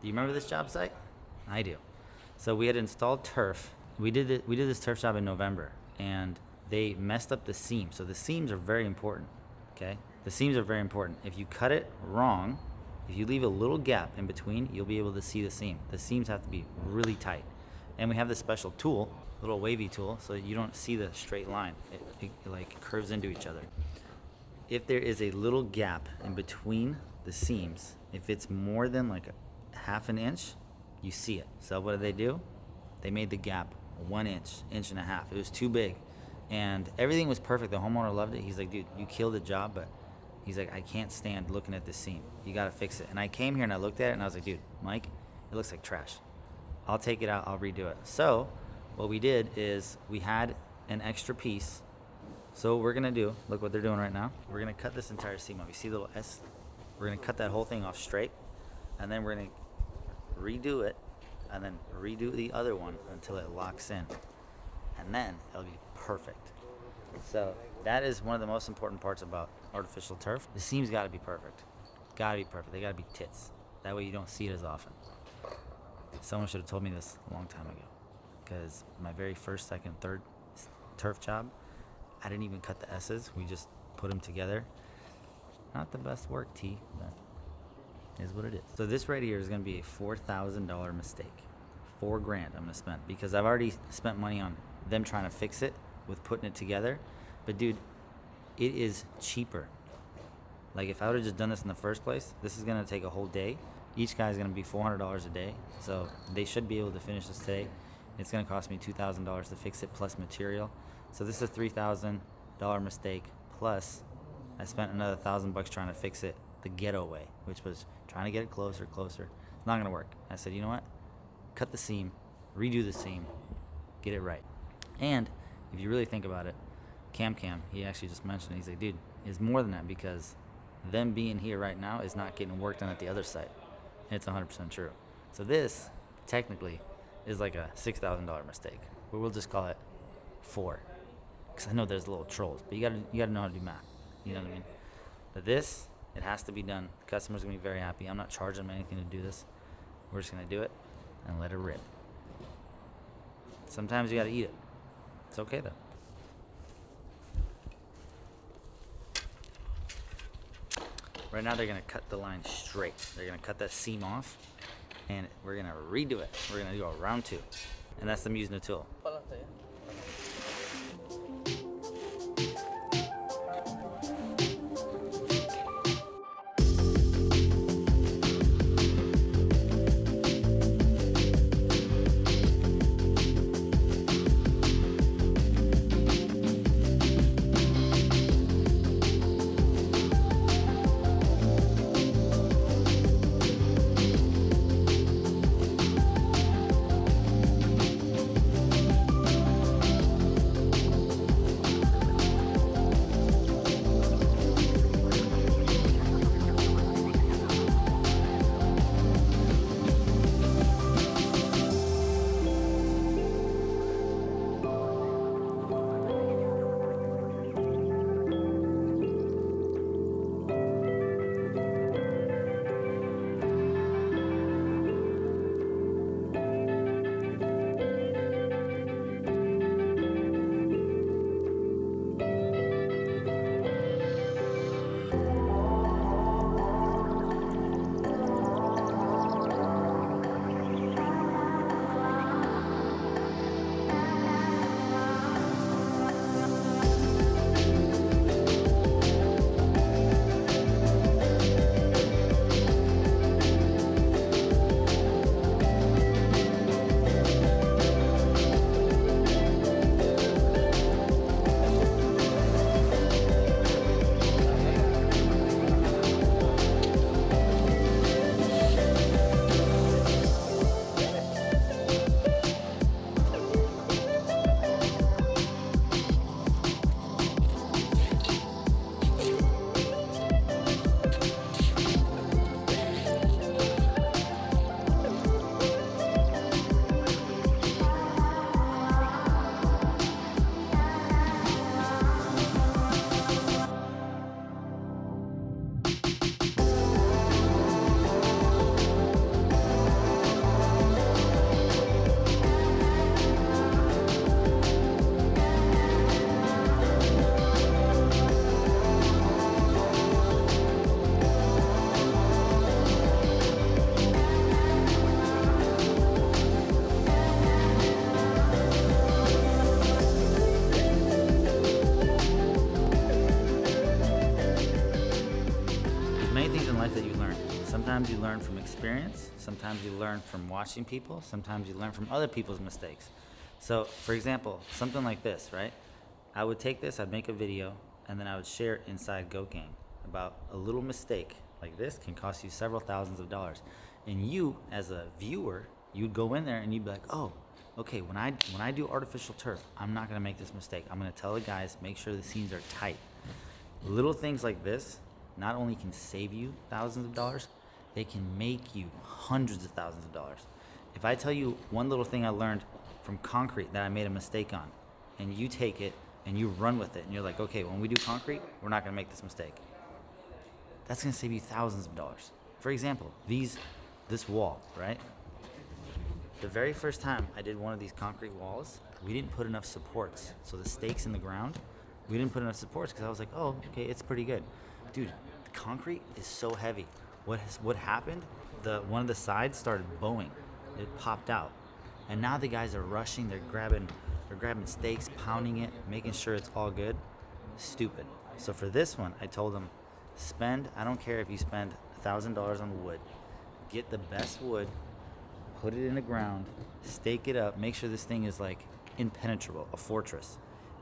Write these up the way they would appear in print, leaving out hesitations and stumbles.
Do you remember this job site? I do. So we had installed turf. We did this turf job in November, and they messed up the seam. So the seams are very important, okay? The seams are very important. If you cut it wrong, if you leave a little gap in between, you'll be able to see the seam. The seams have to be really tight. And we have this special tool, little wavy tool, so you don't see the straight line. It like curves into each other. If there is a little gap in between the seams, if it's more than like a half an inch, you see it. So what did they do? They made the gap 1 inch, inch and a half. It was too big. And everything was perfect. The homeowner loved it. He's like, dude, you killed the job, but he's like, I can't stand looking at this seam. You got to fix it. And I came here and I looked at it and I was like, dude, Mike, it looks like trash. I'll take it out. I'll redo it. So what we did is we had an extra piece. So what we're going to do, look what they're doing right now. We're going to cut this entire seam off. You see the little S? We're going to cut that whole thing off straight. And then we're going to redo it. And then redo the other one until it locks in. And then it'll be perfect. So that is one of the most important parts about artificial turf. The seams got to be perfect. Got to be perfect. They got to be tits. That way you don't see it as often. Someone should have told me this a long time ago. Because my very first, second, third turf job, I didn't even cut the S's. We just put them together. Not the best work, T, but is what it is. So this right here is going to be a $4,000 mistake. $4,000 I'm going to spend because I've already spent money on them trying to fix it with putting it together. But dude, it is cheaper. Like if I would have just done this in the first place, this is going to take a whole day. Each guy is going to be $400 a day. So they should be able to finish this today. It's going to cost me $2,000 to fix it plus material. So this is a $3,000 mistake plus I spent another $1,000 trying to fix it the ghetto way, which was trying to get it closer. It's not going to work. I said, you know what? Cut the seam, redo the seam, get it right. And if you really think about it, Cam, he actually just mentioned it. He's like, dude, it's more than that because them being here right now is not getting work done at the other site. And it's 100% true. So this, technically, is like a $6,000 mistake. But we'll just call it 4. Because I know there's little trolls, but you gotta know how to do math. You know what I mean? But this, it has to be done. The customer's gonna be very happy. I'm not charging them anything to do this. We're just gonna do it and let it rip. Sometimes you gotta eat it. It's okay though. Right now they're gonna cut the line straight. They're gonna cut that seam off and we're gonna redo it. We're gonna do a round 2. And that's them using the tool. experience. Sometimes you learn from watching people. Sometimes you learn from other people's mistakes. So, for example, something like this, right? I would take this, I'd make a video, and then I would share it inside Goat Gang about a little mistake like this can cost you several thousands of dollars. And you, as a viewer, you'd go in there and you'd be like, oh, okay, when I do artificial turf, I'm not gonna make this mistake. I'm gonna tell the guys, make sure the seams are tight. Little things like this not only can save you thousands of dollars, they can make you hundreds of thousands of dollars. If I tell you one little thing I learned from concrete that I made a mistake on, and you take it and you run with it, and you're like, okay, when we do concrete, we're not gonna make this mistake. That's gonna save you thousands of dollars. For example, this wall, right? The very first time I did one of these concrete walls, we didn't put enough supports. So the stakes in the ground, we didn't put enough supports because I was like, oh, okay, it's pretty good. Dude, the concrete is so heavy. What happened? One of the sides started bowing. It popped out. And now the guys are rushing, they're grabbing stakes, pounding it, making sure it's all good. Stupid. So for this one, I told them, I don't care if you spend $1,000 on wood, get the best wood, put it in the ground, stake it up, make sure this thing is like impenetrable, a fortress.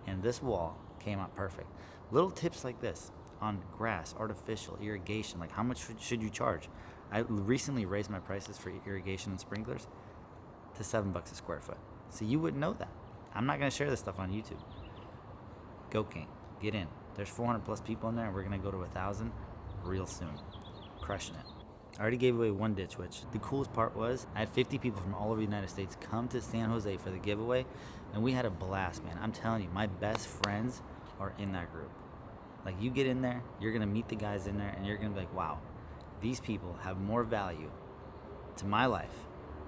And this wall came out perfect. Little tips like this on grass, artificial, irrigation, like how much should you charge? I recently raised my prices for irrigation and sprinklers to $7 a square foot. So you wouldn't know that. I'm not gonna share this stuff on YouTube. Goat Gang, get in. There's 400 plus people in there, and we're gonna go to 1,000 real soon. Crushing it. I already gave away one ditch witch. The coolest part was I had 50 people from all over the United States come to San Jose for the giveaway, and we had a blast, man. I'm telling you, my best friends are in that group. Like, you get in there, you're gonna meet the guys in there, and you're gonna be like, wow, these people have more value to my life.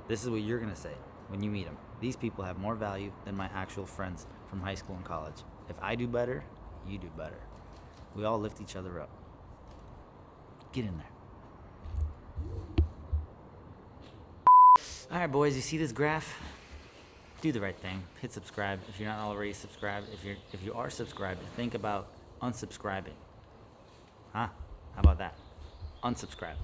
This is what you're gonna say when you meet them. These people have more value than my actual friends from high school and college. If I do better, you do better. We all lift each other up. Get in there. All right, boys, you see this graph? Do the right thing. Hit subscribe if you're not already subscribed. If you are subscribed, think about unsubscribing. Huh? How about that? Unsubscribe.